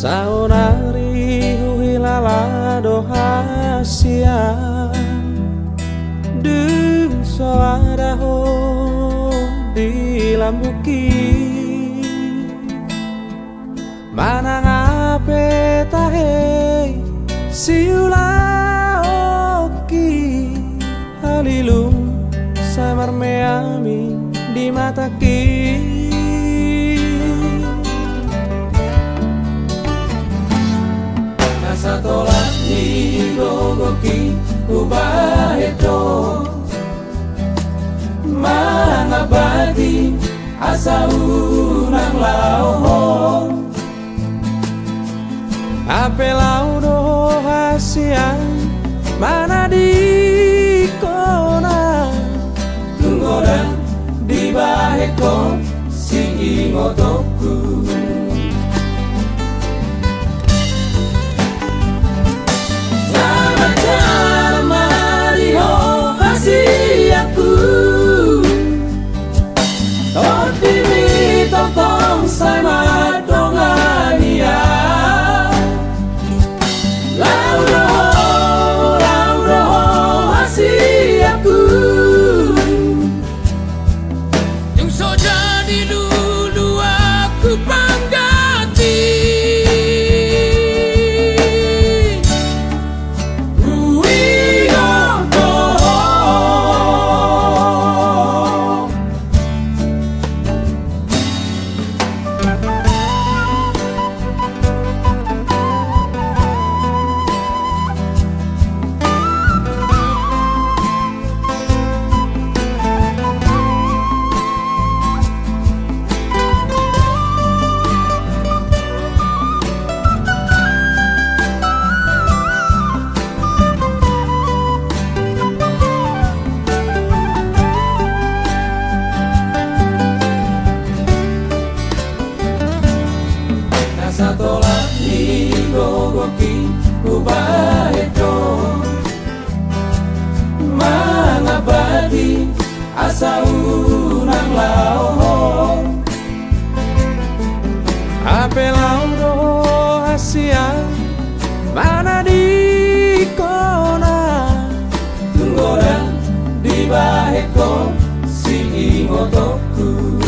Saunari huilala dohasia Deng soaraho di lambuki Manang ape tahe siula oki Halilum samar meami di mataki Nasatolat di gogoki ubaheto Mangabadi asa unang lauhong Ape laudo hasiang mana di kona Tunggodan di baheko si ingotoku Selamat jamariho hasiaku Totimi totong sama dongania Satolat di gogoki ubaheto Mangabadi asa unang lauhong Ape laudo hasiang mana di kona Tunggodan di baheko si ingotoku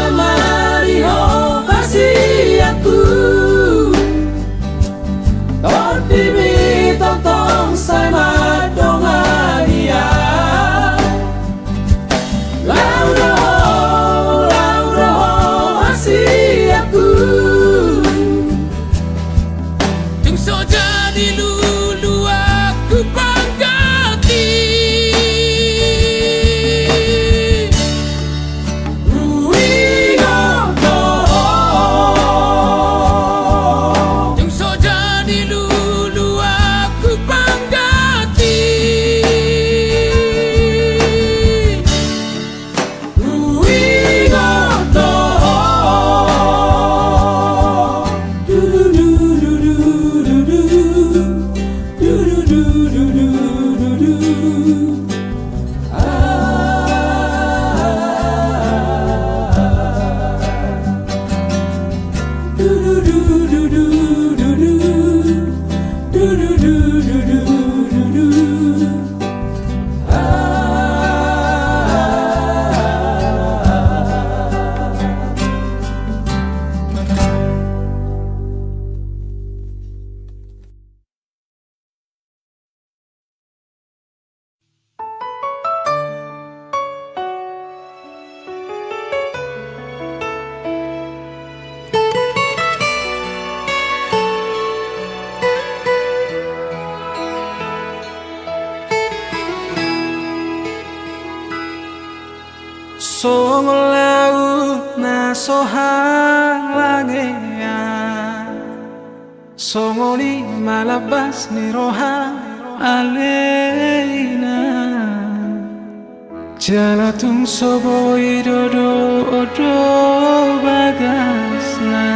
Jamariho hasiaku Totimi totong sama dongania Laudo hasiaku Tung so jadi lulu aku panggati Songolau na sohang langea Songoli malabas ni roha aleina Jalatung sobo idodo odo bagasna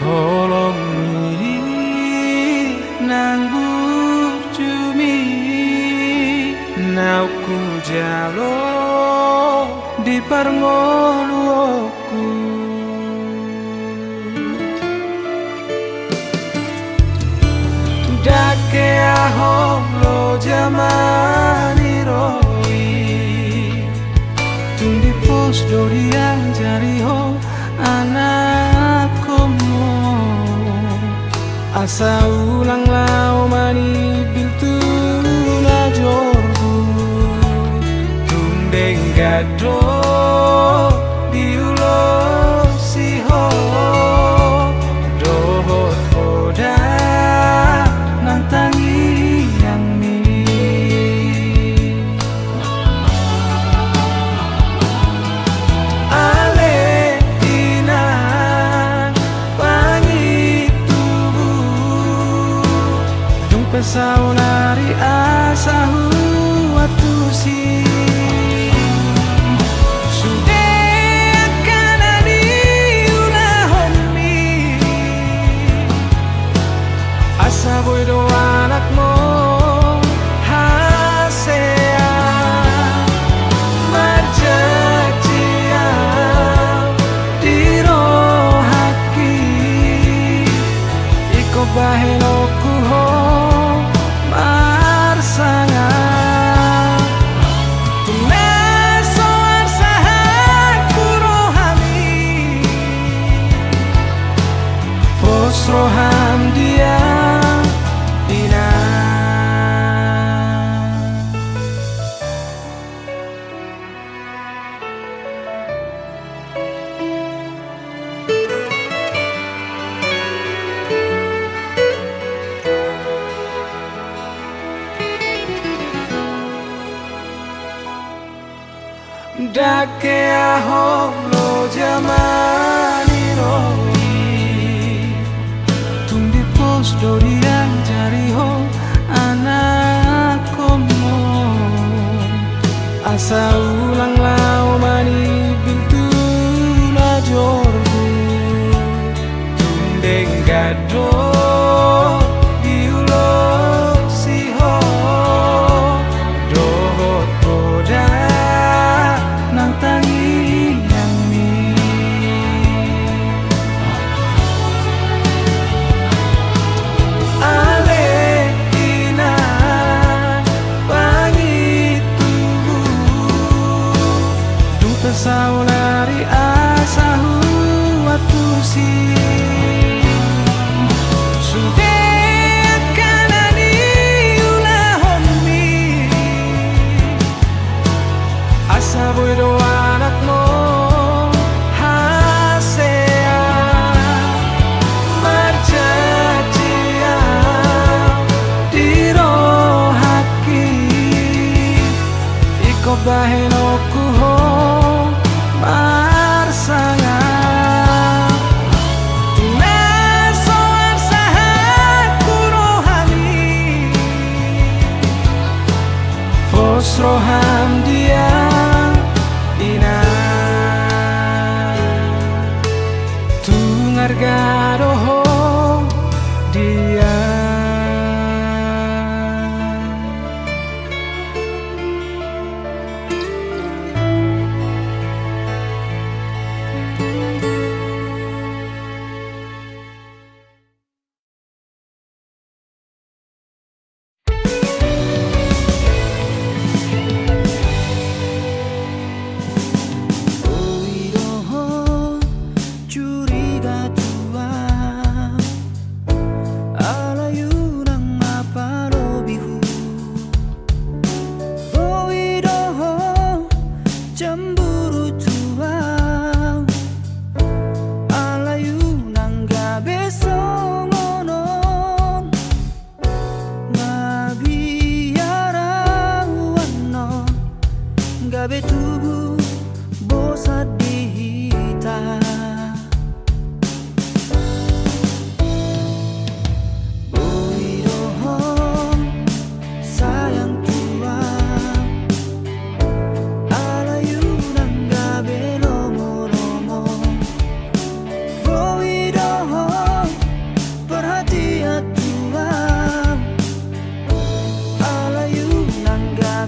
Holongi nanggu jumi na ku jalo di parngoluku dake ahong lo jamani roi tundi pos dorian jari ho anakmu asa ulang lau mani biltu na jorbu tundeng gado diulo siho dohot oda nang tangi yang mi ale inan pangitu dung pesau nari asahu atusi Saboy do anak mo hasea marjajia diro haki iko baheno kuho marsanga tumeso arsaha kurohami posroham dia dake ahong lo jamani roi tundi pos dorian jari ho anakmu asa ulang lau mani biltu na jorbu tundeng gado diulo siho dohot oda nang tangi yang mi ale inan pangitu dung pesau nari asahu atusi sude kanani ulahommi asa boy do anak mo hasea marjajia diro haki iko baheno kuho marsanga tumeso arsaha kurohami posroham dia Tungargaroho dia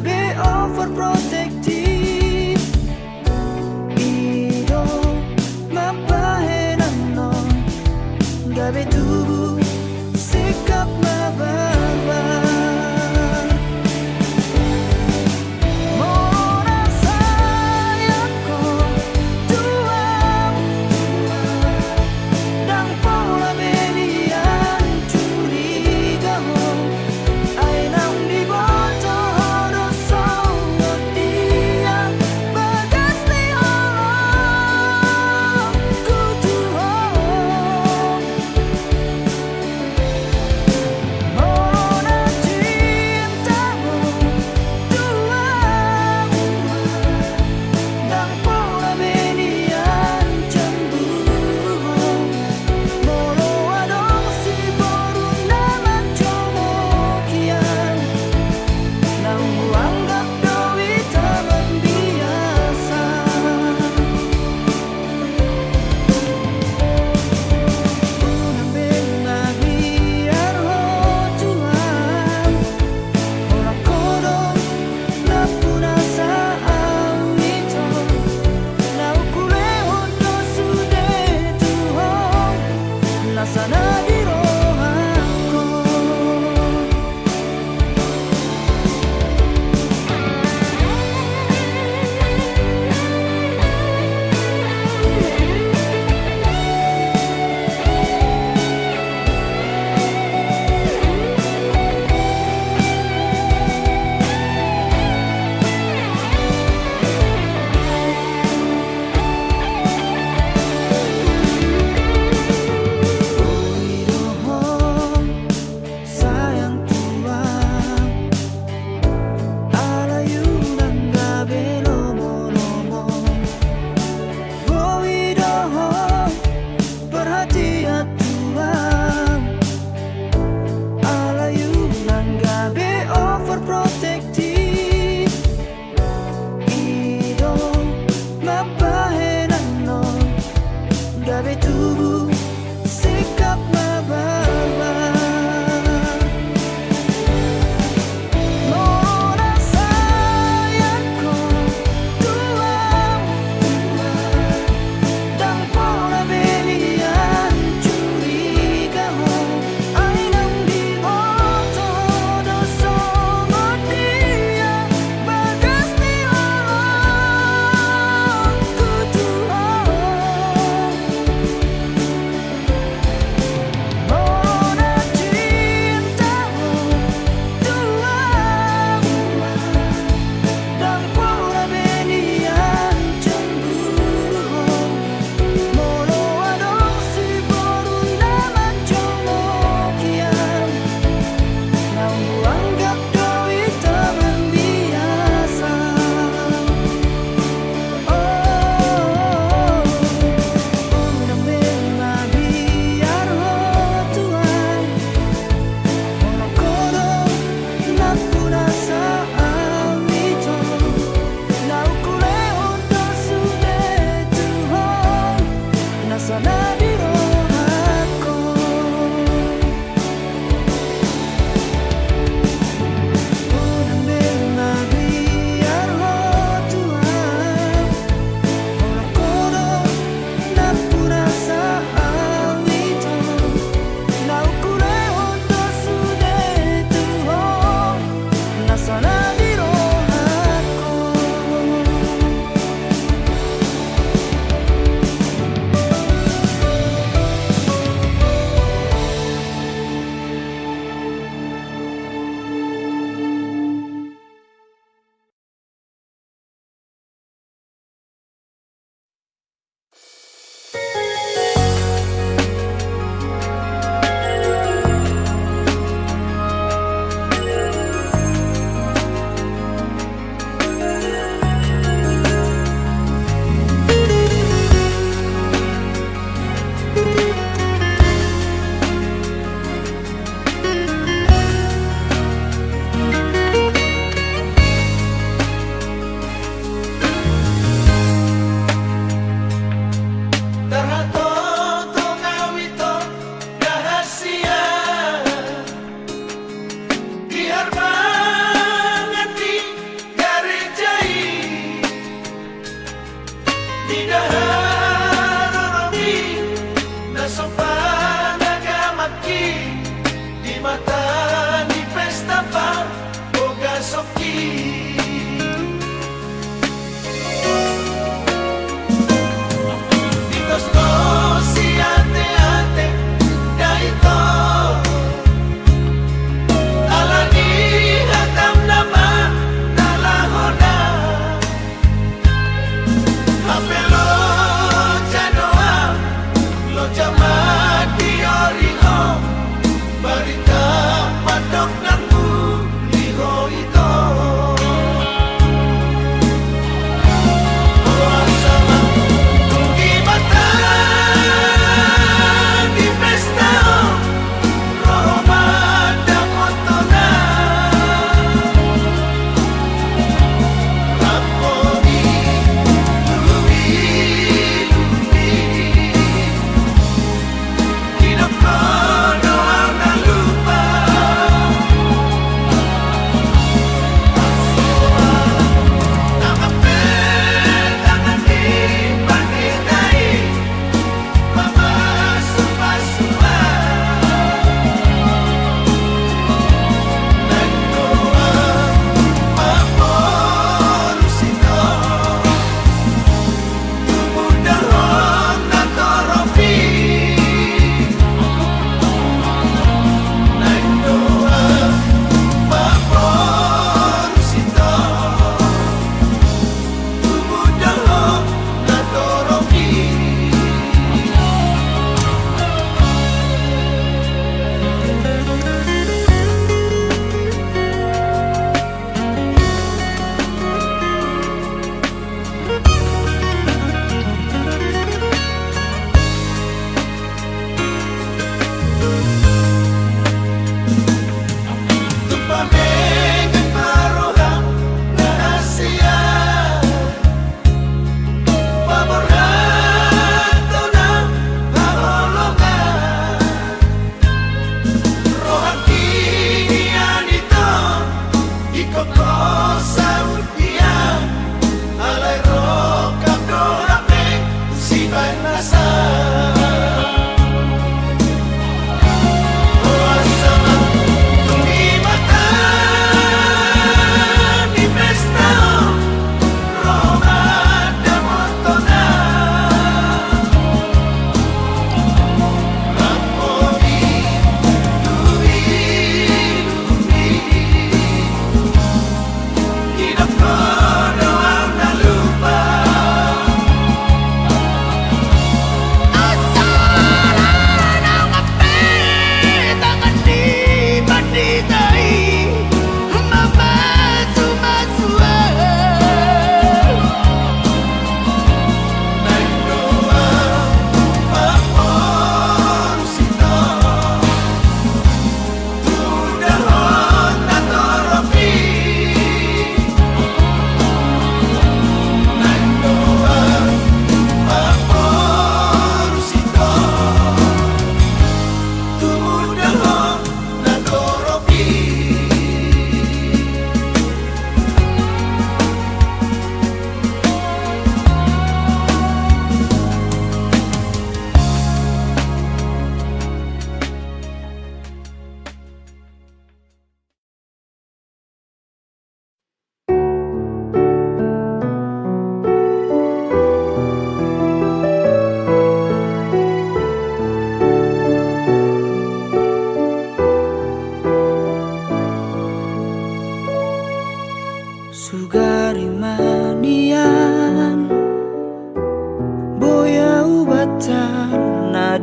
be off.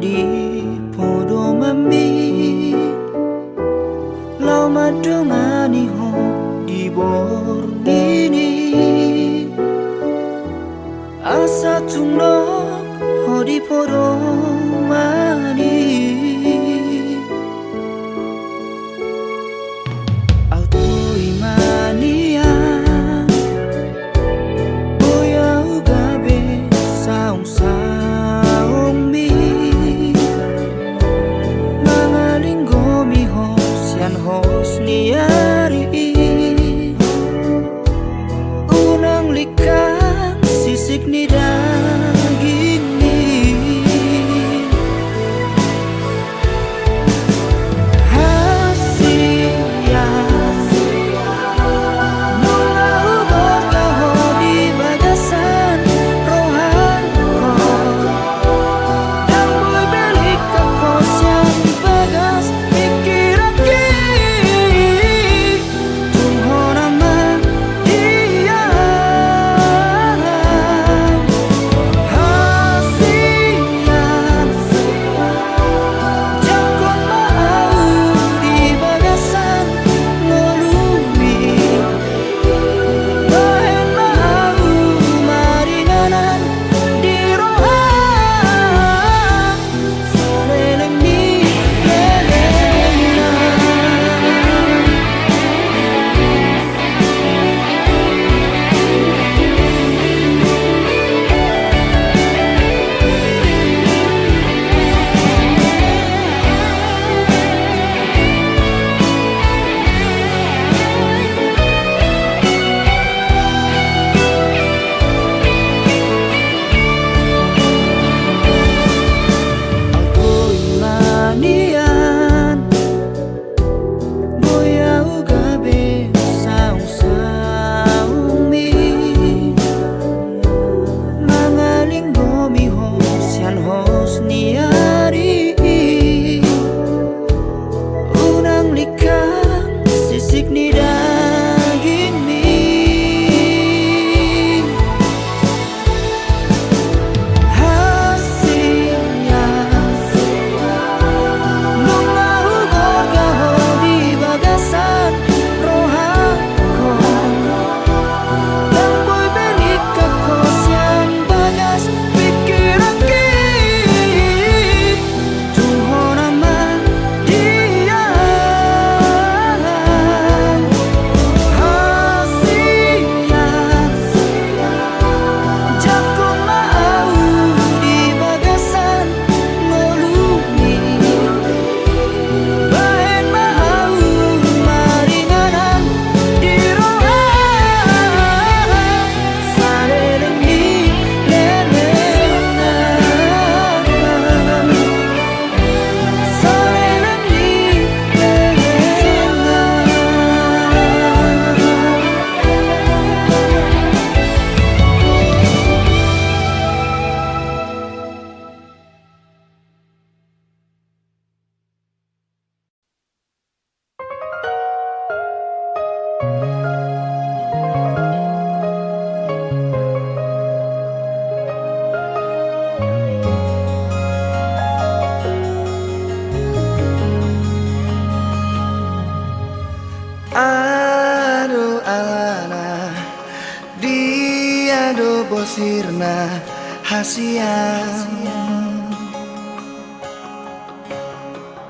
di podo mami lau madongani ho di bor ini asa tunok ho di podo mani auto imania boya ugabe saung saung mi mangalinggo mi ho sian hos niari unang likang sisik ni daging ni hasia mula ubah kau di bagasan rohanku dan boy balik ke pos yang bagas pikir aki tunggu nama dia hasian jakon mau di bagasan ngelumi bahen mau maringanan di rohang saleleng ni lelengan aku imanian boya ugabe saung saung mi mangalinggo mi ho sian hos niari unang likang sisik ni daging mi hasilnya mengahu gorgaho di bagasan rohangko dan boy balik ke kos yang bagas pikir aki tunggu nama dia hasian jakon mau di bagasan ngelumi bahen mau maringanan di rohang saleleng ni lelengan saleleng ni lelengan. Aduh alana dia do bosirna hasian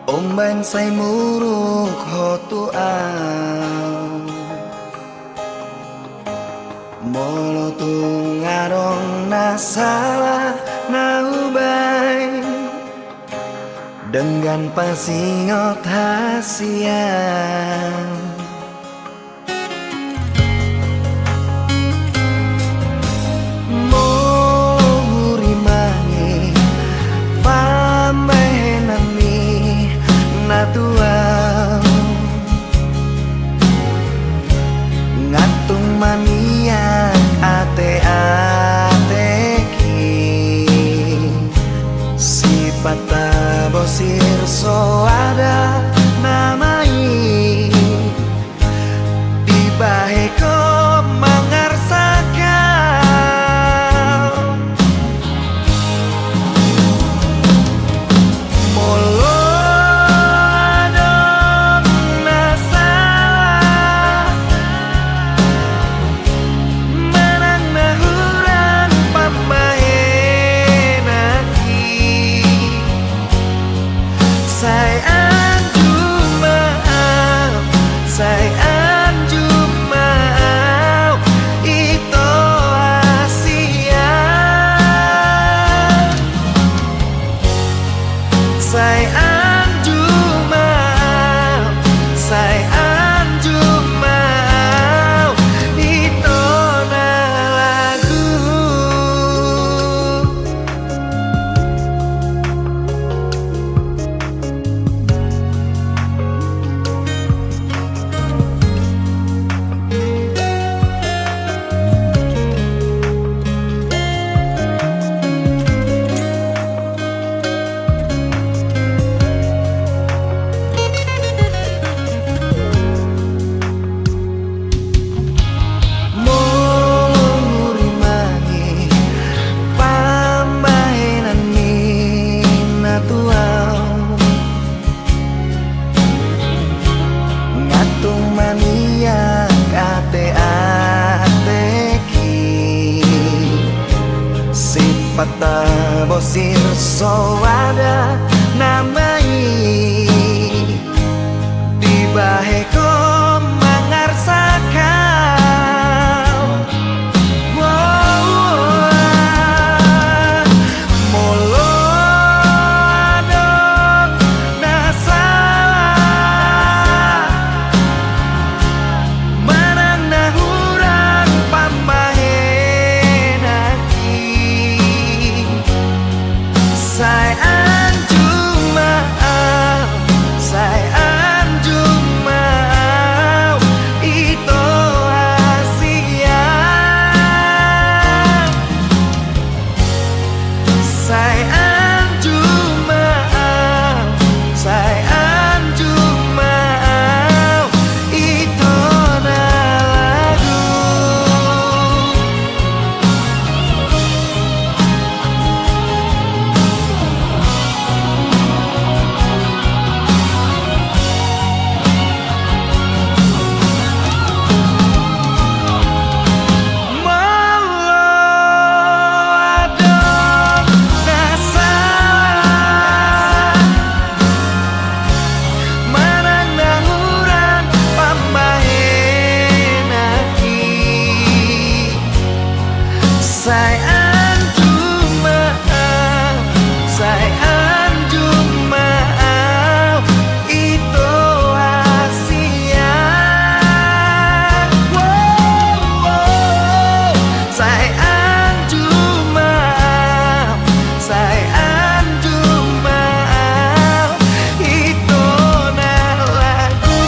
omban say muruk hotu au molo tungarong nasalah naubay dengan pasingot hasian murimani pamenami natuau ngatung maniak ate-ateki sifat bosir so ada namai patabosir soada namai di baheko mangarsakau molo adok nasalah manang nahurang pamahenaki sayang Jumaau ito Asia sayang Jumaau ito na lagu sayang Jumaau itu Asia sayang Jumaau itu na lagu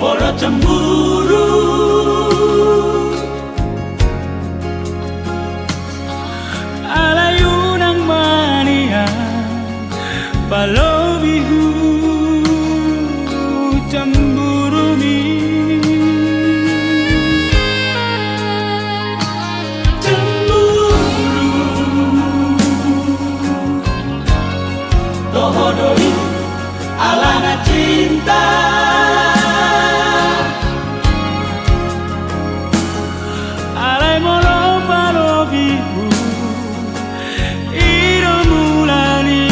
moro cemburu. Alayu nang mania palobihu cemburu mi. Cemburu dohodoi alana cinta. Alai molo palobihu iro mulani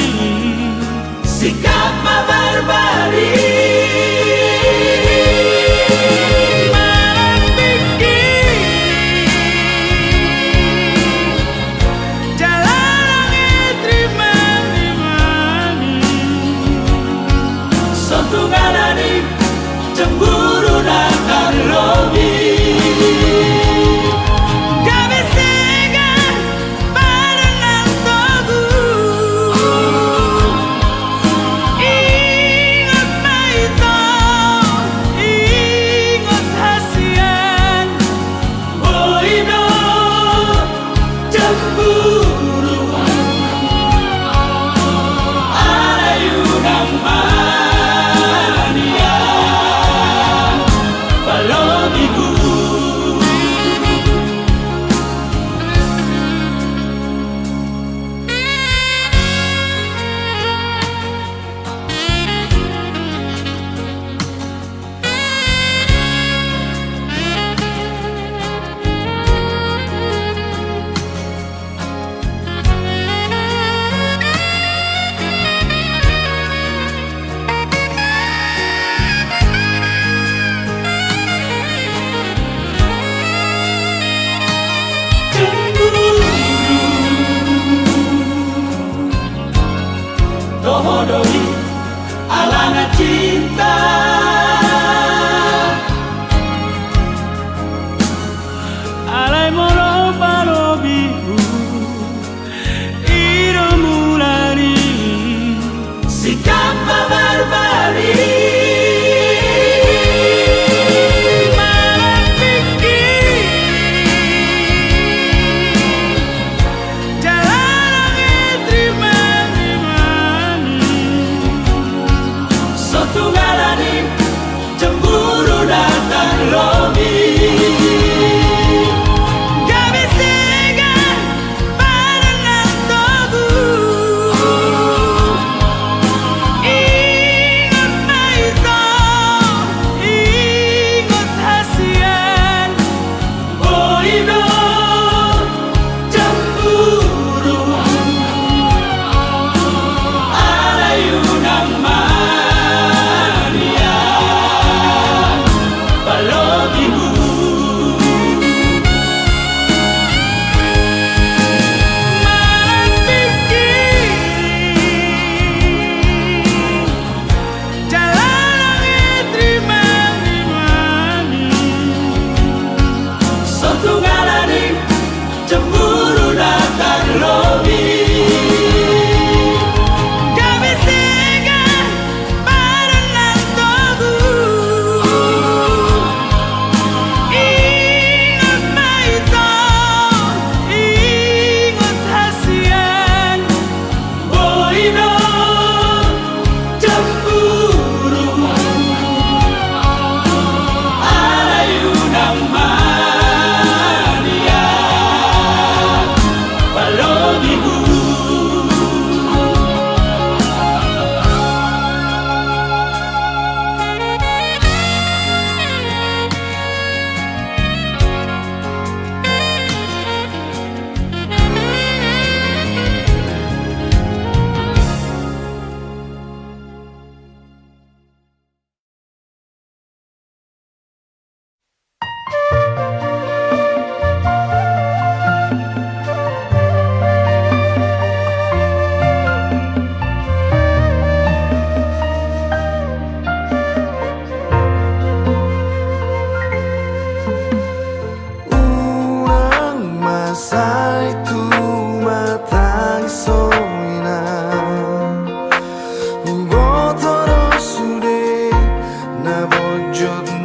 sikap barbari. Malam pikir jalan terima dimani satu galani cemburu datang lobi. Dohodoi alana cinta. Alai molo palobihu iro mulani sikap barbari. Malam pikir jalan terima satu galani cemburu datang lobi. Gabisega barengan togu ingat maito ingat hasian. Oh ino cemburu alayu nang mania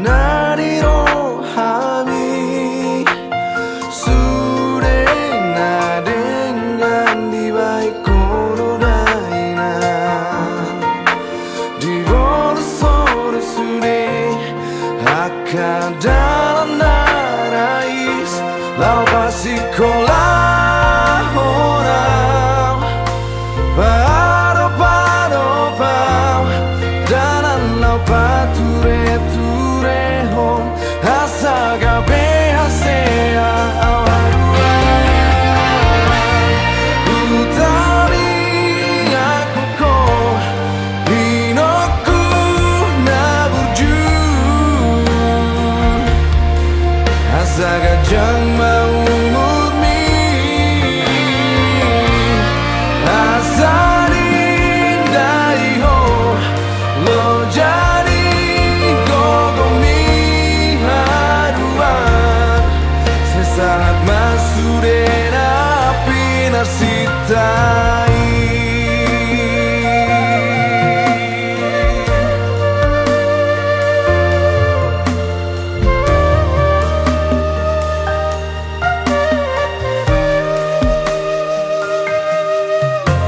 날이로 함이 술에 나den di balik corona di volo solo sure akan dalam narais lau pasti kolah orang paro paro pau dalam lau pature ture hon asaga behasea awarua utari aku ko hinoku naburju asaga jang mau murni asarin dari ho lo jadi gogomi haruan sesaat masuk api narsitai.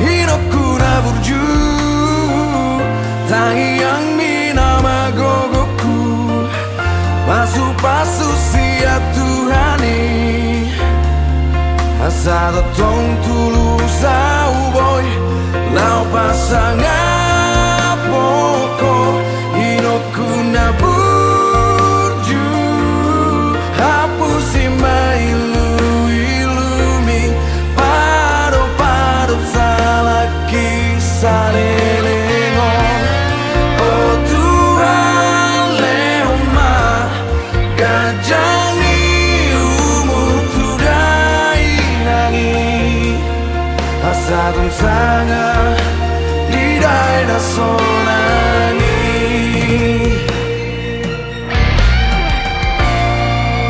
Hidupku naburju tangi yang minama gogoku pasu-pasu siap Tuhani asa tong tulus au boy lau pasangan poko hidupku naburju hapus ilu ilumi paro salah kisah lelengon oh Tuhan leoma gajangi umur tudai nangi asadun sangat di daerah sonani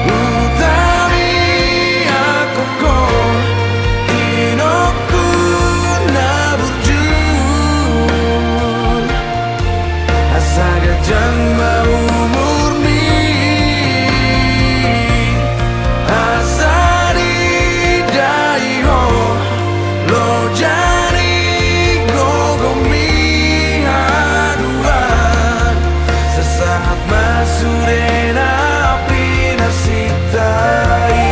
utami aku ko hidupku naburju asaga jang mau murni asari dai ho lo jadi gogomi haruan sesaat masuk api narsitai.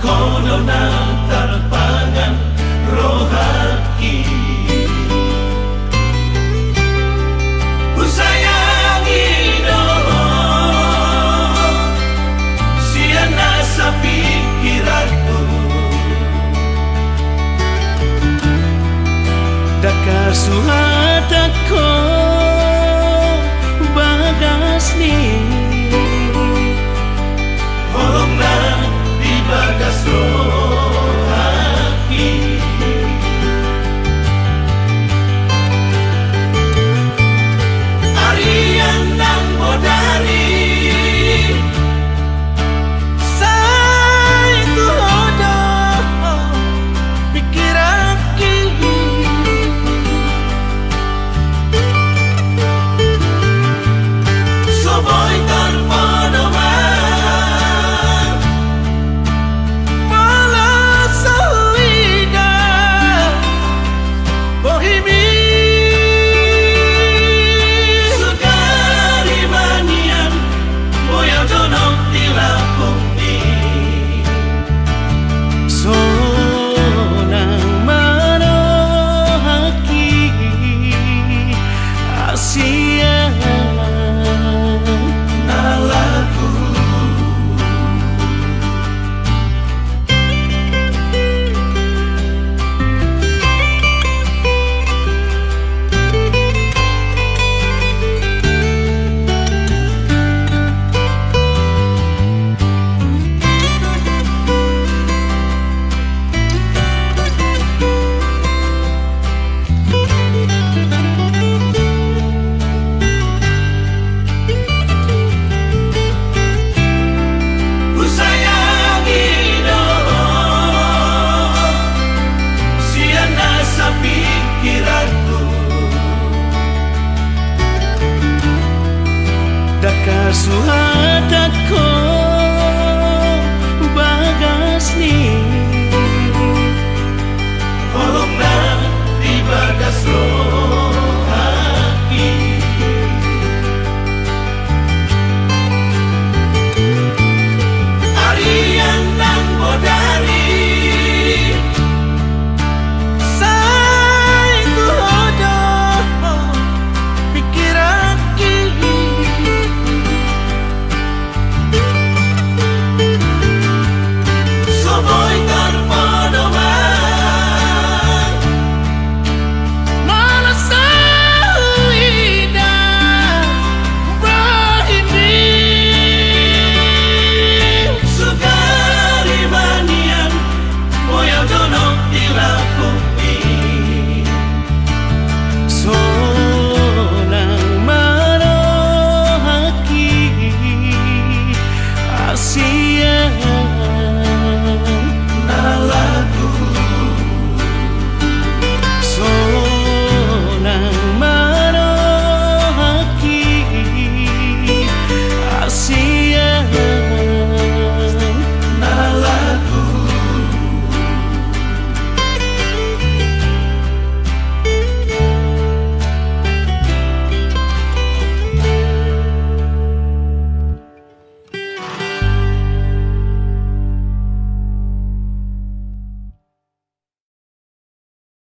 kono na